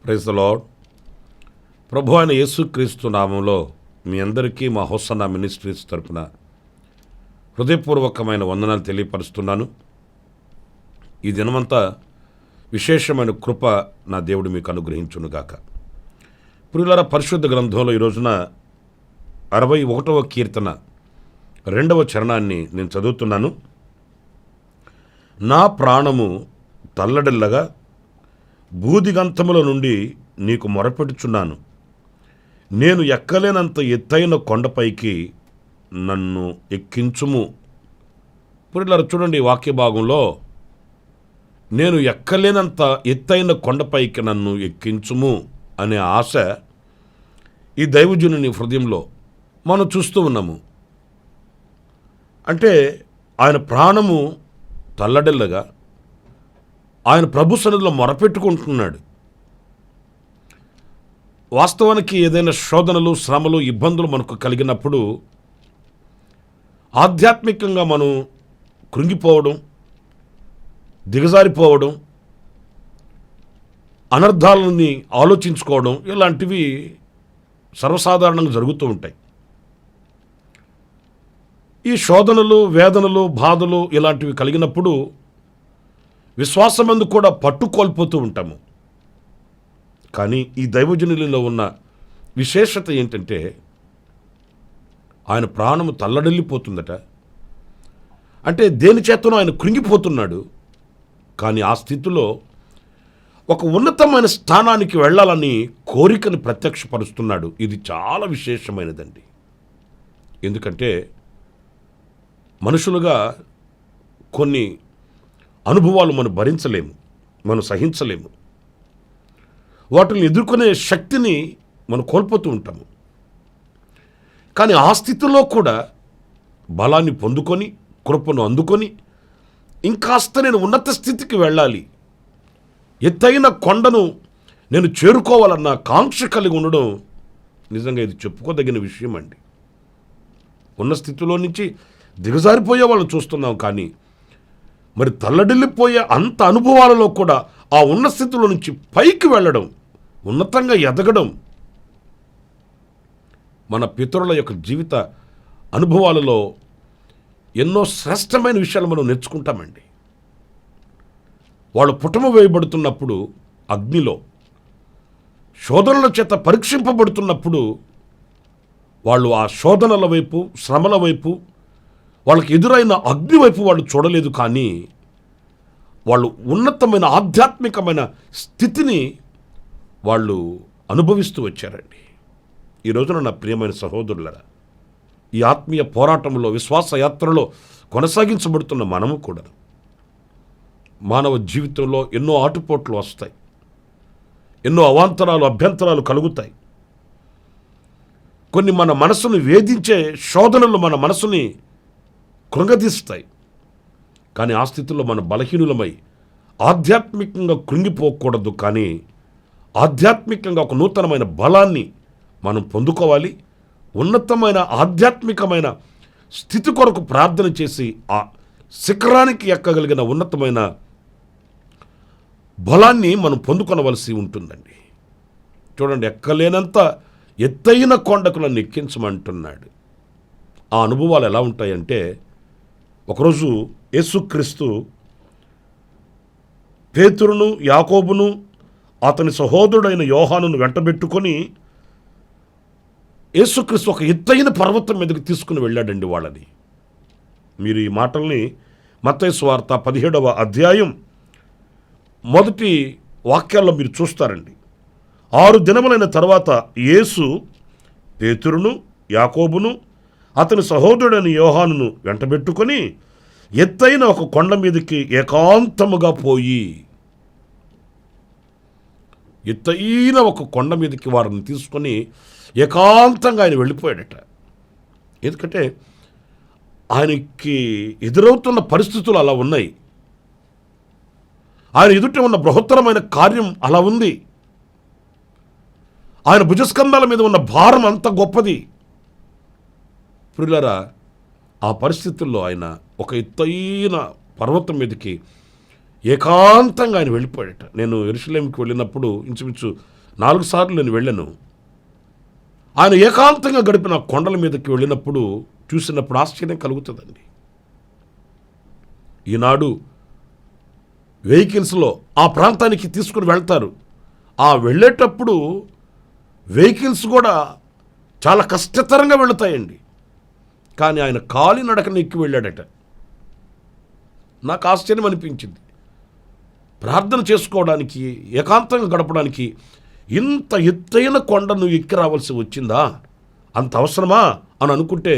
Praise the lord. ప్రభు అయిన యేసుక్రీస్తు నామంలో మీ అందరికీ మా హోసన్నా మినిస్ట్రీస్ తరపున హృదయపూర్వకమైన వందనాలు తెలియపరుస్తున్నాను. ఈ దినమంతా విశేషమైన కృప నా దేవుడు మీకు అనుగ్రహించునుగాక. ప్రియులారా, పరిశుద్ధ గ్రంథంలో ఈ రోజున 61వ కీర్తన 2వ చరణాన్ని నేను చదువుతున్నాను. నా ప్రాణము తల్లడిల్లగా భూదిగంతముల నుండి నీకు మొరపెట్టుచున్నాను. నేను ఎక్కలేనంత ఎత్తైన కొండపైకి నన్ను ఎక్కించుము. ప్రియులారా, చూడండి, ఈ వాక్య భాగంలో నేను ఎక్కలేనంత ఎత్తైన కొండపైకి నన్ను ఎక్కించుము అనే ఆశ ఈ దైవజనుని హృదయంలో మనం చూస్తూ ఉన్నాము. అంటే ఆయన ప్రాణము తల్లడిల్లగా ఆయన ప్రభు సన్నిధిలో మొరపెట్టుకుంటున్నాడు. వాస్తవానికి ఏదైనా శోధనలు, శ్రమలు, ఇబ్బందులు మనకు కలిగినప్పుడు ఆధ్యాత్మికంగా మనం కృంగిపోవడం, దిగజారిపోవడం, అనర్థాలని ఆలోచించుకోవడం ఇలాంటివి సర్వసాధారణంగా జరుగుతూ ఉంటాయి. ఈ శోధనలు, వేదనలు, బాధలు ఇలాంటివి కలిగినప్పుడు విశ్వాసమందు కూడా పట్టు కోల్పోతూ ఉంటాము. కానీ ఈ దైవజనులలో ఉన్న విశేషత ఏంటంటే ఆయన ప్రాణము తల్లడిల్లిపోతుందట. అంటే దేని చేతనో ఆయన కృంగిపోతున్నాడు. కానీ ఆ స్థితిలో ఒక ఉన్నతమైన స్థానానికి వెళ్ళాలని కోరికను ప్రత్యక్షపరుస్తున్నాడు. ఇది చాలా విశేషమైనదండి. ఎందుకంటే మనుషులుగా కొన్ని అనుభవాలు మనం భరించలేము, మనం సహించలేము. వాటిని ఎదుర్కొనే శక్తిని మనం కోల్పోతూ ఉంటాము. కానీ ఆ స్థితిలో కూడా బలాన్ని పొందుకొని, కృపను అందుకొని ఇంకాస్త నేను ఉన్నత స్థితికి వెళ్ళాలి, ఎత్తైన కొండను నేను చేరుకోవాలన్న కాంక్ష కలిగి ఉండడం నిజంగా ఇది చెప్పుకోదగిన విషయం అండి. ఉన్న స్థితిలో నుంచి దిగజారిపోయే వాళ్ళని చూస్తున్నాం. కానీ మరి తల్లడిల్లిపోయే అంత అనుభవాలలో కూడా ఆ ఉన్న స్థితిలో నుంచి పైకి వెళ్ళడం, ఉన్నతంగా ఎదగడం మన పితరుల యొక్క జీవిత అనుభవాలలో ఎన్నో శ్రేష్టమైన విషయాలు మనం నేర్చుకుంటామండి. వాళ్ళు పుటమ వేయబడుతున్నప్పుడు అగ్నిలో, శోధనల చేత పరీక్షింపబడుతున్నప్పుడు వాళ్ళు ఆ శోధనల వైపు, శ్రమల వైపు, వాళ్ళకి ఎదురైన అగ్ని వైపు వాళ్ళు చూడలేదు. కానీ వాళ్ళు ఉన్నతమైన ఆధ్యాత్మికమైన స్థితిని వాళ్ళు అనుభవిస్తూ వచ్చారండి. ఈ రోజున నా ప్రియమైన సహోదరులరా, ఈ ఆత్మీయ పోరాటంలో, విశ్వాస యాత్రలో కొనసాగించబడుతున్న మనము కూడా మానవ జీవితంలో ఎన్నో ఆటుపోట్లు వస్తాయి, ఎన్నో అవాంతరాలు, అభ్యంతరాలు కలుగుతాయి. కొన్ని మన మనసును వేధించే శోధనలు మన మనసుని కృంగదీస్తాయి. కానీ ఆ స్థితిలో మన బలహీనులమై ఆధ్యాత్మికంగా కృంగిపోకూడదు. కానీ ఆధ్యాత్మికంగా ఒక నూతనమైన బలాన్ని మనం పొందుకోవాలి. ఉన్నతమైన ఆధ్యాత్మికమైన స్థితి కొరకు ప్రార్థన చేసి ఆ శిఖరానికి ఎక్కగలిగిన ఉన్నతమైన బలాన్ని మనం పొందుకొనవలసి ఉంటుందండి. చూడండి, ఎక్కలేనంత ఎత్తైన కొండకు నన్ను ఎక్కించమంటున్నాడు. ఆ అనుభవాలు ఎలా ఉంటాయంటే, ఒకరోజు యేసుక్రీస్తు పేతురును, యాకోబును, అతని సహోదరుడైన యోహానును వెంటబెట్టుకొని యేసుక్రీస్తు ఒక ఎత్తైన పర్వతం మీదకి తీసుకుని వెళ్ళాడండి వాళ్ళని. మీరు ఈ మాటల్ని మత్తయి సువార్త 17వ అధ్యాయం మొదటి వాక్యాల్లో మీరు చూస్తారండి. 6 దినములైన తర్వాత యేసు పేతురును, యాకోబును, అతని సహోదరుడైన యోహానును వెంటబెట్టుకొని ఎత్తైన ఒక కొండ మీదకి ఏకాంతముగా పోయి, ఎత్తైన ఒక కొండ మీదకి వారిని తీసుకొని ఏకాంతంగా ఆయన వెళ్ళిపోయాడట. ఎందుకంటే ఆయనకి ఎదురవుతున్న పరిస్థితులు అలా ఉన్నాయి. ఆయన ఎదుట ఉన్న బృహత్తరమైన కార్యం అలా ఉంది. ఆయన భుజస్కంధాల మీద ఉన్న భారం అంత గొప్పది. ప్రియులారా, ఆ పరిస్థితుల్లో ఆయన ఒక ఎత్తైన పర్వతం మీదకి ఏకాంతంగా ఆయన వెళ్ళిపోయాడట. నేను యెరూషలేముకి వెళ్ళినప్పుడు ఇంచుమించు 4 సార్లు నేను వెళ్ళాను. ఆయన ఏకాంతంగా గడిపిన కొండల మీదకి వెళ్ళినప్పుడు చూసినప్పుడు ఆశ్చర్యం కలుగుతుందండి. ఈనాడు వెహికల్స్లో ఆ ప్రాంతానికి తీసుకుని వెళ్తారు. ఆ వెళ్ళేటప్పుడు వెహికల్స్ కూడా చాలా కష్టతరంగా వెళుతాయండి. కానీ ఆయన కాలినడకన ఎక్కి వెళ్ళాడట. నాకు ఆశ్చర్యం అనిపించింది. ప్రార్థన చేసుకోవడానికి, ఏకాంతంగా గడపడానికి ఇంత ఎత్తైన కొండను ఎక్కి రావాల్సి వచ్చిందా, అంత అవసరమా అని అనుకుంటే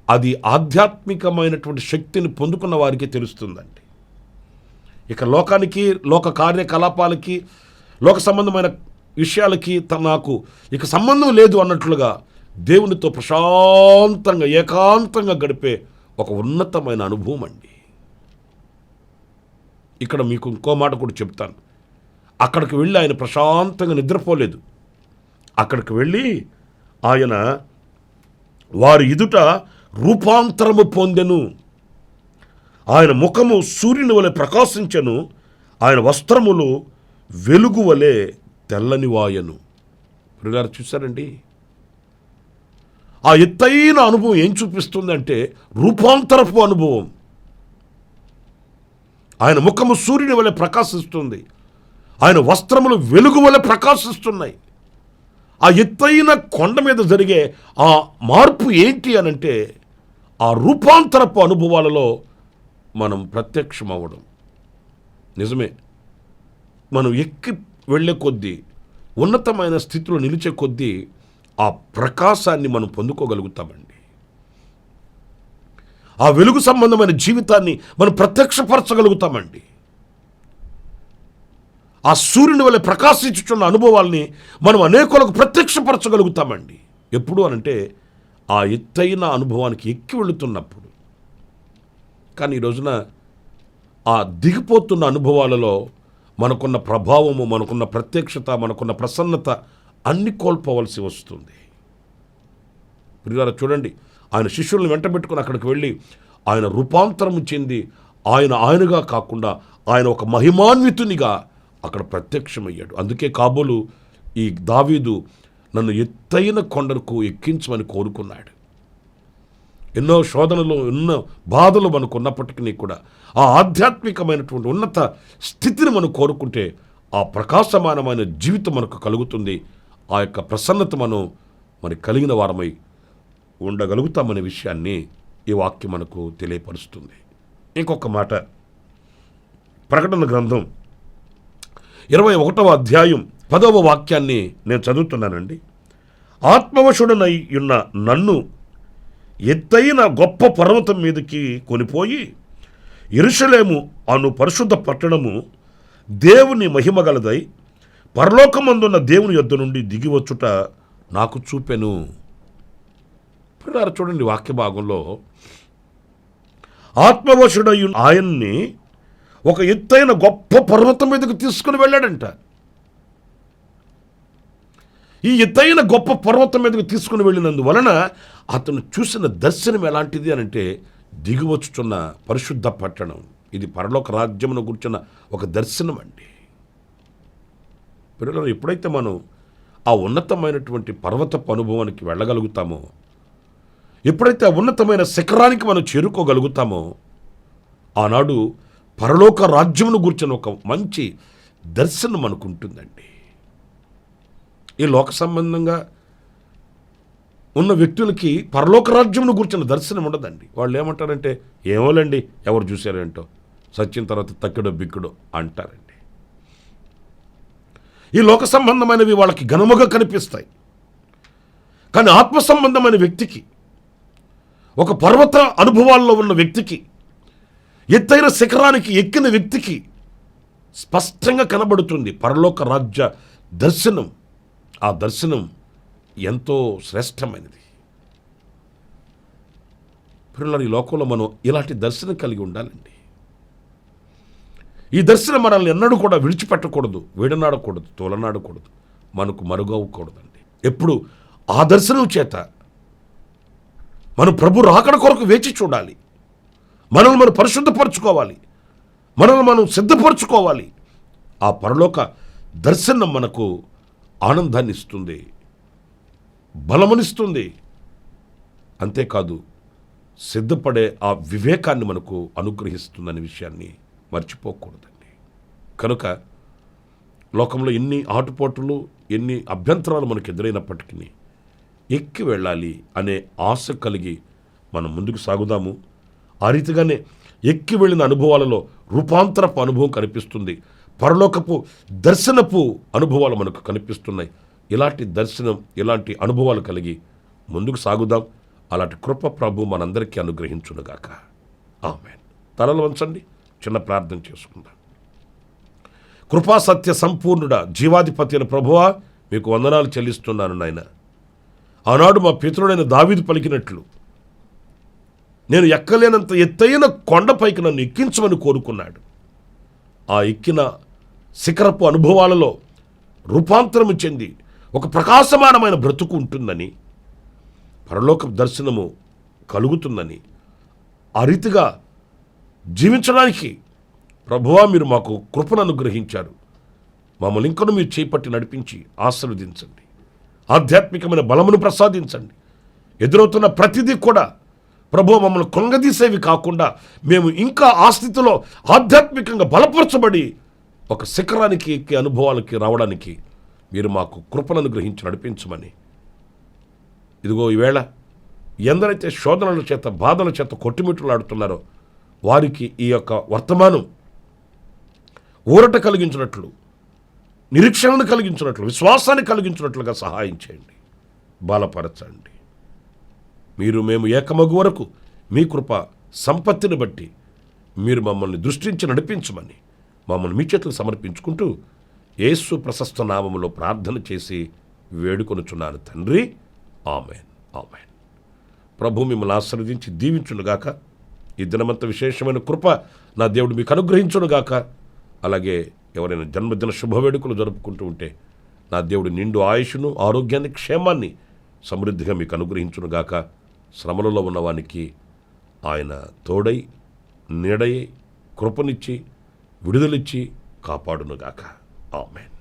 అది ఆధ్యాత్మికమైనటువంటి శక్తిని పొందుకున్న వారికి తెలుస్తుందండి. ఇక లోకానికి, లోక కార్యకలాపాలకి, లోక సంబంధమైన విషయాలకి నాకు ఇక సంబంధం లేదు అన్నట్లుగా దేవునితో ప్రశాంతంగా ఏకాంతంగా గడిపే ఒక ఉన్నతమైన అనుభవం అండి. ఇక్కడ మీకు ఇంకో మాట కూడా చెప్తాను. అక్కడికి వెళ్ళి ఆయన ప్రశాంతంగా నిద్రపోలేదు. అక్కడికి వెళ్ళి ఆయన వారి ఎదుట రూపాంతరము పొందెను. ఆయన ముఖము సూర్యుని వలె ప్రకాశించెను. ఆయన వస్త్రములు వెలుగు వలె తెల్లనివాయను. ప్రియులారా, చూశారండి, ఆ ఎత్తైన అనుభవం ఏం చూపిస్తుందంటే రూపాంతరపు అనుభవం. ఆయన ముఖము సూర్యుని వలె ప్రకాశిస్తుంది. ఆయన వస్త్రములు వెలుగు వలె ప్రకాశిస్తున్నాయి. ఆ ఎత్తైన కొండ మీద జరిగే ఆ మార్పు ఏంటి అనంటే ఆ రూపాంతరపు అనుభవాలలో మనం ప్రత్యక్షమవ్వడం. నిజమే, మనం ఎక్కి వెళ్ళే కొద్దీ, ఉన్నతమైన స్థితిలో నిలిచే కొద్దీ ఆ ప్రకాశాన్ని మనం పొందుకోగలుగుతామండి. ఆ వెలుగు సంబంధమైన జీవితాన్ని మనం ప్రత్యక్షపరచగలుగుతామండి. ఆ సూర్యుని వలె ప్రకాశించుచున్న అనుభవాల్ని మనం అనేకులకు ప్రత్యక్షపరచగలుగుతామండి. ఎప్పుడు అనంటే ఆ ఎత్తైన అనుభవానికి ఎక్కి వెళుతున్నప్పుడు. కానీ ఈ రోజున ఆ దిగిపోతున్న అనుభవాలలో మనకున్న ప్రభావము, మనకున్న ప్రత్యక్షత, మనకున్న ప్రసన్నత అన్ని కోల్పోవలసి వస్తుంది. ప్రియులారా, చూడండి, ఆయన శిష్యులను వెంటబెట్టుకుని అక్కడికి వెళ్ళి ఆయన రూపాంతరము చెంది ఆయనగా కాకుండా ఆయన ఒక మహిమాన్వితునిగా అక్కడ ప్రత్యక్షమయ్యాడు. అందుకే కాబోలు ఈ దావీదు నన్ను ఎత్తైన కొండకు ఎక్కించమని కోరుకున్నాడు. ఎన్నో శోధనలు, ఎన్నో బాధలు మనకు ఉన్నప్పటికీ కూడా ఆ ఆధ్యాత్మికమైనటువంటి ఉన్నత స్థితిని మనం కోరుకుంటే ఆ ప్రకాశమానమైన జీవితం మనకు కలుగుతుంది. ఆ యొక్క ప్రసన్నత మనం కలిగిన వారమై ఉండగలుగుతామనే విషయాన్ని ఈ వాక్యం మనకు తెలియపరుస్తుంది. ఇంకొక మాట, ప్రకటన గ్రంథం 21వ అధ్యాయం 10వ వాక్యాన్ని నేను చదువుతున్నానండి. ఆత్మవశుడనై ఉన్న నన్ను ఎత్తైన గొప్ప పర్వతం మీదకి కొనిపోయి యెరూషలేము అను పరిశుద్ధ పట్టణము దేవుని మహిమగలదై పరలోకమందున్న దేవుని యొద్ద నుండి దిగివచ్చుట నాకు చూపెను. పిల్లలు చూడండి, వాక్య భాగంలో ఆత్మవశుడై ఆయన్ని ఒక ఎత్తైన గొప్ప పర్వతం మీదకు తీసుకుని వెళ్ళాడంట. ఈ ఎత్తైన గొప్ప పర్వతం మీదకు తీసుకుని వెళ్ళినందువలన అతను చూసిన దర్శనం ఎలాంటిది అనంటే దిగివచ్చుచున్న పరిశుద్ధ పట్టణం. ఇది పరలోక రాజ్యమును గురించిన ఒక దర్శనం అండి. పిల్లలు, ఎప్పుడైతే మనం ఆ ఉన్నతమైనటువంటి పర్వతపు అనుభవానికి వెళ్ళగలుగుతామో, ఎప్పుడైతే ఆ ఉన్నతమైన శిఖరానికి మనం చేరుకోగలుగుతామో, ఆనాడు పరలోక రాజ్యమును గురించిన ఒక మంచి దర్శనం మనకు ఉంటుందండి. ఈ లోక సంబంధంగా ఉన్న వ్యక్తులకి పరలోక రాజ్యమును గురించిన దర్శనం ఉండదండి. వాళ్ళు ఏమంటారంటే, ఏమోలేండి, ఎవరు చూశారేంటో, సచ్చిన తర్వాత తక్కిడో బిక్కుడో అంటారండి. ఈ లోక సంబంధమైనవి వాళ్ళకి ఘనముగా కనిపిస్తాయి. కానీ ఆత్మ సంబంధమైన వ్యక్తికి, ఒక పర్వత అనుభవాల్లో ఉన్న వ్యక్తికి, ఎత్తైన శిఖరానికి ఎక్కిన వ్యక్తికి స్పష్టంగా కనబడుతుంది పరలోక రాజ్య దర్శనం. ఆ దర్శనం ఎంతో శ్రేష్టమైనది. పిల్లలు, ఈ లోకంలో మనం ఇలాంటి దర్శనం కలిగి ఉండాలండి. ఈ దర్శనం మనల్ని ఎన్నడూ కూడా విడిచిపెట్టకూడదు, విడనాడకూడదు, తోలనాడకూడదు, మనకు మరుగవ్వకూడదండి. ఎప్పుడు ఆ దర్శనం చేత మనం ప్రభు రాకడ కొరకు వేచి చూడాలి. మనల్ని మనం పరిశుద్ధపరచుకోవాలి. మనల్ని మనం సిద్ధపరచుకోవాలి. ఆ పరలోక దర్శనం మనకు ఆనందాన్ని ఇస్తుంది, బలమునిస్తుంది. అంతేకాదు సిద్ధపడే ఆ వివేకాన్ని మనకు అనుగ్రహిస్తుందనే విషయాన్ని మర్చిపోకూడదండి. కనుక లోకంలో ఎన్ని ఆటుపోటులు, ఎన్ని అభ్యంతరాలు మనకు ఎదురైనప్పటికీ ఎక్కి వెళ్ళాలి అనే ఆశ కలిగి మనం ముందుకు సాగుదాము. ఆ రీతిగానే ఎక్కి వెళ్ళిన అనుభవాలలో రూపాంతరపు అనుభవం కనిపిస్తుంది, పరలోకపు దర్శనపు అనుభవాలు మనకు కనిపిస్తున్నాయి. ఇలాంటి దర్శనం, ఇలాంటి అనుభవాలు కలిగి ముందుకు సాగుదాం. అలాంటి కృప ప్రభు మనందరికీ అనుగ్రహించునుగాక. ఆమేన్. తలలు వంచండి, చిన్న ప్రార్థన చేసుకుందాం. కృపా సత్య సంపూర్ణుడా, జీవాధిపతి అయిన ప్రభువా, మీకు వందనాలు చెల్లిస్తున్నాను నాయన. ఆనాడు మా పితరుడైన దావీదు పలికినట్లు, నేను ఎక్కలేనంత ఎత్తైన కొండపైకి నన్ను ఎక్కించమని కోరుకున్నాడు. ఆ ఎక్కిన శిఖరపు అనుభవాలలో రూపాంతరము చెంది ఒక ప్రకాశమానమైన బ్రతుకు ఉంటుందని, పరలోక దర్శనము కలుగుతుందని, ఆ రీతిగా జీవించడానికి ప్రభువా మీరు మాకు కృపను అనుగ్రహించారు. మమ్మల్ని ఇంకను మీరు చేపట్టి నడిపించి ఆశీర్వదించండి. ఆధ్యాత్మికమైన బలమును ప్రసాదించండి. ఎదురవుతున్న ప్రతిదీ కూడా ప్రభువా మమ్మల్ని కృంగదీసేవి కాకుండా మేము ఇంకా ఆ స్థితిలో ఆధ్యాత్మికంగా బలపరచబడి ఒక శిఖరానికి ఎక్కే అనుభవాలకి రావడానికి మీరు మాకు కృపను అనుగ్రహించి నడిపించమని, ఇదిగో ఈవేళ ఎందరైతే శోధనల చేత, బాధల చేత కొట్టుమిట్టులాడుతున్నారో వారికి ఈ యొక్క వర్తమానం ఊరట కలిగించినట్లు, నిరీక్షణను కలిగించినట్లు, విశ్వాసాన్ని కలిగించినట్లుగా సహాయం చేయండి, బలపరచండి. మీరు మేము ఏకమగు వరకు మీ కృప సంపత్తిని బట్టి మీరు మమ్మల్ని దృష్టించి నడిపించమని మమ్మల్ని మీ చేతులు సమర్పించుకుంటూ యేసు ప్రశస్త నామములో ప్రార్థన చేసి వేడుకొనుచున్నాను తండ్రి. ఆమేన్, ఆమేన్. ప్రభు మిమ్మల్ని ఆశీర్వదించి దీవించునుగాక. ఈ దినమంత విశేషమైన కృప నా దేవుడు మీకు అనుగ్రహించునుగాక. అలాగే ఎవరైనా జన్మదిన శుభవేడుకలు జరుపుకుంటూ ఉంటే నా దేవుడు నిండు ఆయుష్ను, ఆరోగ్యాన్ని, క్షేమాన్ని సమృద్ధిగా మీకు అనుగ్రహించునుగాక. శ్రమలలో ఉన్నవానికి ఆయన తోడై, నీడై, కృపనిచ్చి, విడుదలిచ్చి కాపాడునుగాక. ఆమేన్.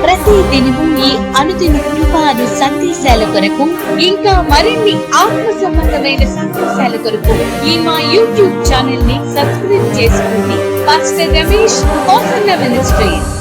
ప్రతి దినము ఈ అనుదిన కృపాను సందేశాల కొరకు, ఇంకా మరిన్ని ఆత్మ సంబంధమైన సందేశాల కొరకు ఈ మా యూట్యూబ్ ఛానల్ ని సబ్స్క్రైబ్ చేసుకోండి. Pastor Ramesh, hosanna ministries.